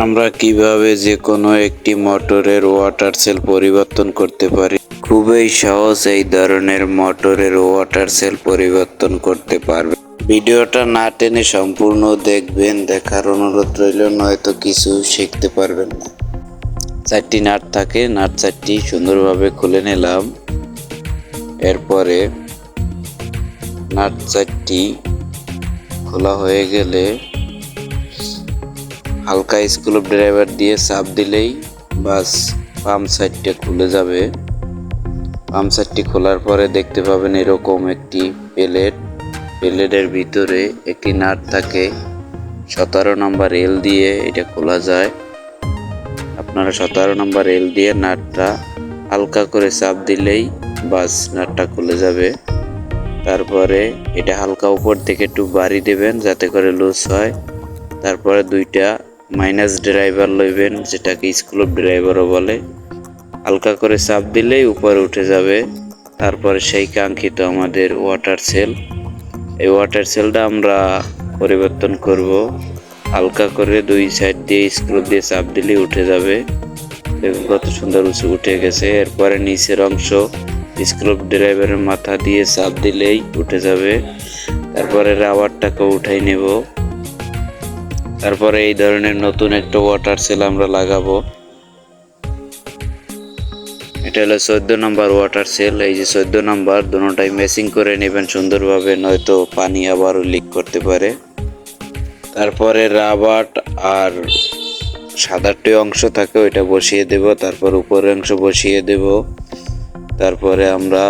আমরা কিভাবে যে কোনো একটি মোটরের ওয়াটার সেল পরিবর্তন করতে পারি। খুবই সহজ এই ধরনের মোটরের ওয়াটার সেল পরিবর্তন করতে পারবে। ভিডিওটা না টেনে সম্পূর্ণ দেখবেন, দেখার অনুরোধ রইল, নয়তো কিছু শিখতে পারবেন না। 4টি নাট থাকে, নাট 4টি সুন্দরভাবে খুলে নিলাম। এরপরে নাট 4টি খোলা হয়ে গেলে হালকা স্ক্রু ড্রাইভার দিয়ে চাপ দিলেই বাস পাম্প সাইডটা খুলে যাবে। পাম্প সাইডটি খোলার পরে দেখতে পাবেন এরকম একটি প্লেটের ভিতরে একটি নাট থাকে। 17 নম্বর এল দিয়ে এটা খোলা যায়। আপনারা 17 নম্বর এল দিয়ে নাটটা হালকা করে চাপ দিলেই বাস নাটটা খুলে যাবে। তারপরে এটা হালকা উপর থেকে একটু বাড়ি দেবেন যাতে করে লুজ হয়। তারপরে 2টা মাইনাস ড্রাইভার লইবেন, যেটাকে স্ক্রু ড্রাইভারও বলে। হালকা করে চাপ দিলেই উপরে উঠে যাবে। তারপরে সেই কাঙ্ক্ষিত আমাদের ওয়াটার সেল। এই ওয়াটার সেলটা আমরা পরিবর্তন করব। হালকা করে 2 সাইড দিয়ে স্ক্রু দিয়ে চাপ দিলেই উঠে যাবে। কত সুন্দর উঠে গেছে। এরপরে নিচের অংশ স্ক্রু ড্রাইভারের মাথা দিয়ে চাপ দিলেই উঠে যাবে। তারপরে রাবারটাকে উঠাই নেব। তারপরে এই ধরনের নতুন একটা ওয়াটার সেল আমরা লাগাবো। এটা হলো 14 নম্বর ওয়াটার সেল। এই যে 14 নম্বর, দুটোটাই ম্যাচিং করে নেবেন সুন্দরভাবে, নয়তো পানি আবারও লিক করতে পারে। তারপরে রাবার আর সাদাটি অংশ থাকে, ওইটা বসিয়ে দেব। তারপর উপরের অংশ বসিয়ে দেব। তারপরে আমরা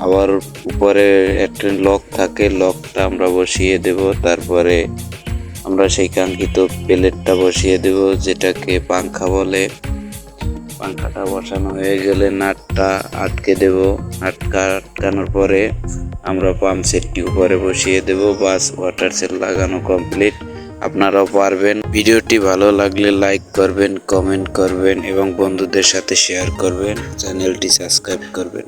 আবার উপরে একটা লক থাকে, লকটা আমরা বসিয়ে দেব। তারপরে আমরা সেই কাঙ্ক্ষিত প্লেটটা বসিয়ে দেব, যেটাকে পাংখা বলে। পাংখাটা বসানো হয়ে গেলে নাটটা আটকে দেব। আটকানোর পরে আমরা পাম্প সেটটি উপরে বসিয়ে দেব। বাস ওয়াটার সেল লাগানো কমপ্লিট। আপনারাও পারবেন। ভিডিওটি ভালো লাগলে লাইক করবেন, কমেন্ট করবেন এবং বন্ধুদের সাথে শেয়ার করবেন। চ্যানেলটি সাবস্ক্রাইব করবেন।